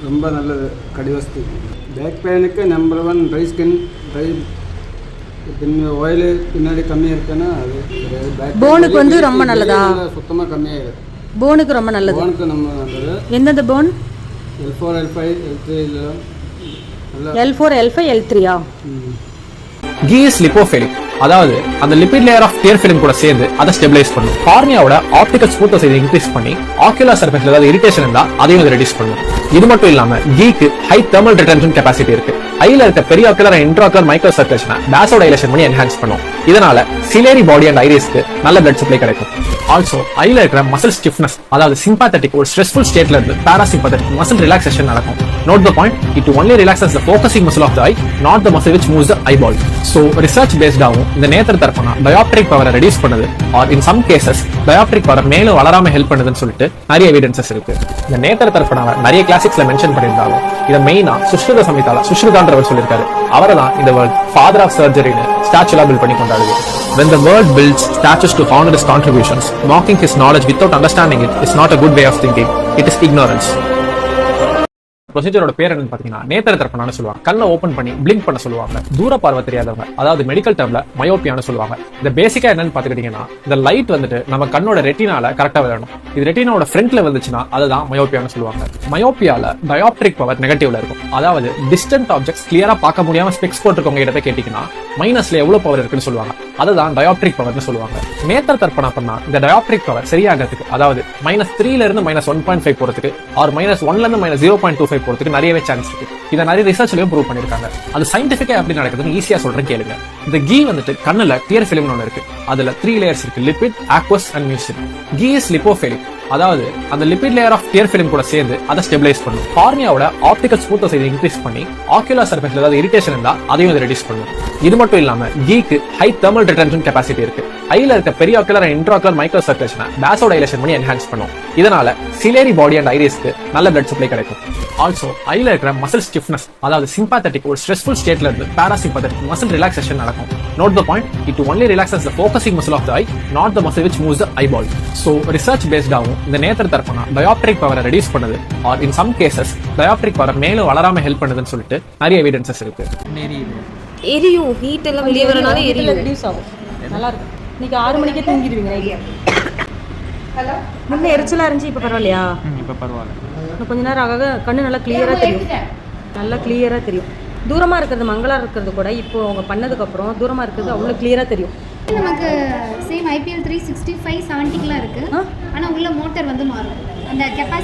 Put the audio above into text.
ரொம்ப நல்லது கடிவஸ்து. பேக் பெயினுக்கு number 1 dry skin, dry oil பின்னாடி கம்மியாக இருக்குன்னா அது பேக் போனுக்கு வந்து ரொம்ப நல்லதா? சுத்தமாக கம்மியாகிடும். போனுக்கு ரொம்ப நல்லது. போனுக்கு ரொம்ப நல்லது. எந்தெந்த phone? L4, L5, L3 L4, L5, L3 key is lipophilic, அதாவது அந்த lipid layer of tear film கூட சேர்ந்து அதை ஸ்டெபிலைஸ் பண்ணும். கார்னியாவோட ஆப்டிகல் ஸ்மூத்னஸ் இதை இன்க்ரீஸ் பண்ணி ஆக்குலர் சர்ஃபேஸ்ல ஏதாவது இரிட்டேஷன் இருந்தா அதையும் இது ரெடியூஸ் பண்ணும். இது மட்டும் இல்லாம கீக்கு ஹை தெர்மல் ரிட்டென்ஷன் கெபாசிட்டி இருக்கு. ஐல இருக்க பெரிய ஆக்குலர் அண்ட் இன்ட்ராக்குலர் மைக்ரோ சர்க்குலேஷனை வாசோடைலேஷன் பண்ணி என்ஹான்ஸ் பண்ணும். இதனால சிலேரி பாடி அண்ட் ஐரிஸ்க்கு நல்ல பிளட் சப்ளை கிடைக்கும். ஆல்சோ ஐல இருக்கிற மசில் ஸ்டிஃப்னஸ், அதாவது சிம்பாத்தட்டிக் ஒரு ஸ்ட்ரெஸ்ஃபுல் ஸ்டேட்ல இருந்து பாராசிம்பத்தட்டிக் மசில் ரிலாக்சேஷன் நடக்கும். Note the point, it only relaxes the focusing muscle of the eye, not the muscle which moves the eyeball. So research based ஆகும் இந்த நேத்திர தர்ப்பணா டயாப்டிக் பவரை ரெடியூஸ் பண்ணுது, or in some cases dioptric power மேலும் வளராம help பண்ணுதுன்னு சொல்லிட்டு நிறைய evidences இருக்கு. இந்த நேத்திர தர்ப்பணாவை நிறைய கிளாசிக்ஸ்ல மென்ஷன் பண்ணியிருந்தாலும் இதை மெயினா சுஷ்ருத சமிதால சுஷ்ருதான்றவர் சொல்லியிருக்காரு. அவரை தான் இந்த வேர்ல்ட் ஃபாதர் ஆஃப் சர்ஜரின்னு ஸ்டாச்சுலா பில்ட் பண்ணி கொண்டாடுது. When the world builds statues to honor his contributions, mocking his knowledge without understanding it is not a good way of thinking. It is ignorance. ப்ரொசீஜரோட பேர் என்னன்னு பாத்தீங்கன்னா நேத்திர தர்ப்பணான்னு சொல்லுவாங்க. கண்ணை ஓபன் பண்ணி பிளிங்க் பண்ண சொல்லுவாங்க. தூர பார்வை தெரியாதவங்க, அதாவது மெடிக்கல் டேர்ம்ல மயோப்பியான்னு சொல்லுவாங்க. இந்த பேசிக்கா என்னன்னு பாத்துக்கிட்டீங்கன்னா, இந்த லைட் வந்துட்டு நம்ம கண்ணோட ரெட்டினால கரெக்டா விளையாடணும். இது ரெட்டினாவோட ஃப்ரண்ட்ல வந்துச்சுன்னா அதுதான் மயோப்பியான்னு சொல்லுவாங்க. மயோப்பியால டயாப்டிக் பவர் நெகட்டிவ்ல இருக்கும். அதாவது டிஸ்டன்ட் ஆப்ஜெக்ட்ஸ் கிளியரா பார்க்க முடியாம ஸ்பெக்ஸ் போட்டுருக்கவங்க கிட்ட கேட்டீங்கன்னா மைனஸ்ல எவ்வளவு பவர் இருக்குன்னு சொல்லுவாங்க. அதுதான் டயாப்டிக் பவர்னு சொல்லுவாங்க. நேத்திர தர்ப்பணா பண்ணா இந்த டயாப்டிக் பவர் சரியாகிறதுக்கு, அதாவது -3ல இருந்து -1.5 போறதுக்கு, ஆர் -1ல இருந்து -0.25 போறதுக்கு நிறையவே சான்ஸ் இருக்கு. இதை நிறைய ரிசர்ச்லயும் ப்ரூவ் பண்ணிருக்காங்க. அது சயின்டிஃபிக்கா எப்படி நடக்குதுன்னு ஈஸியா சொல்றேன் கேளுங்க. இந்த கீ வந்துட்டு கண்ணுல கிளியர் ஃபிலிம்னு ஒன்று இருக்கு. அதுல 3 லேயர்ஸ் இருக்கு: லிபிட், ஆக்வஸ் அண்ட் மியூசின். கீ இஸ் லிப்போஃபிலிக், அதாவது அந்த lipid layer of tear film கூட சேர்ந்து அதை ஸ்டெபிலைஸ் பண்ணும். கார்னியாவோட ஆப்டிகல் ஸ்மூத்னஸ் இதை இன்க்ரீஸ் பண்ணி ஆக்குலர் சர்ஃபேஸ்ல ஏதாவது இரிட்டேஷன் இருந்தா அதையும் இது ரெடியூஸ் பண்ணும். இது மட்டும் இல்லாம கீக்கு ஹை தெர்மல் ரிட்டென்ஷன் கெபாசிட்டி இருக்கு. ஐல இருக்க பெரிய ஆக்குலர் அண்ட் இன்ட்ராக்குலர் மைக்ரோ சர்க்குலேஷனை வாசோடைலேஷன் பண்ணி என்ஹான்ஸ் பண்ணும். இதனால சிலேரி பாடி அண்ட் ஐரிஸ்க்கு நல்ல பிளட் சப்ளை கிடைக்கும். ஆல்சோ ஐல இருக்கிற மசில் ஸ்டிஃப்னஸ், அதாவது சிம்பாத்தட்டிக் ஒரு ஸ்ட்ரெஸ்ஃபுல் ஸ்டேட்ல இருந்து பாராசிம்பத்தட்டிக் மசில் ரிலாக்சேஷன் நடக்கும். Note the point, it only relaxes the focusing muscle of the eye, not the muscle which moves the eyeball. So research based ஆகும் இந்த நேத்திர தர்ப்பணா டயாப்டிக் பவரை ரெடியூஸ் பண்ணுது, or in some cases dioptric power மேலும் வளராம help பண்ணுதுன்னு சொல்லிட்டு நிறைய evidences இருக்கு. எரியும், ஹீட் எல்லாம் வெளியே வரனால எரியும், ரெடியூஸ் ஆகும். நல்லா இருக்கு. இன்னைக்கு 6 மணிக்கே தூங்கிடுவீங்க ஐடியா. ஹலோ, முன்ன எரிச்சலா இருந்துச்சு, இப்போ பரவாயில்லையா? இப்போ பரவாயில்ல. இன்னும் கொஞ்ச நேரம் ஆக கண்ணு நல்லா கிளியரா தெரியும். நல்லா கிளியரா தெரியும். தூரமா இருக்கிறது மங்களா இருக்கிறது கூட இப்போ அவங்க பண்ணதுக்கு அப்புறம் தூரமா இருக்கிறது அவ்வளோ கிளியரா தெரியும். நமக்கு சேம் IPL 365 70 இருக்கு. ஆனா உள்ள மோட்டார் வந்து மாறும். அந்த கெப்பாசிட்டி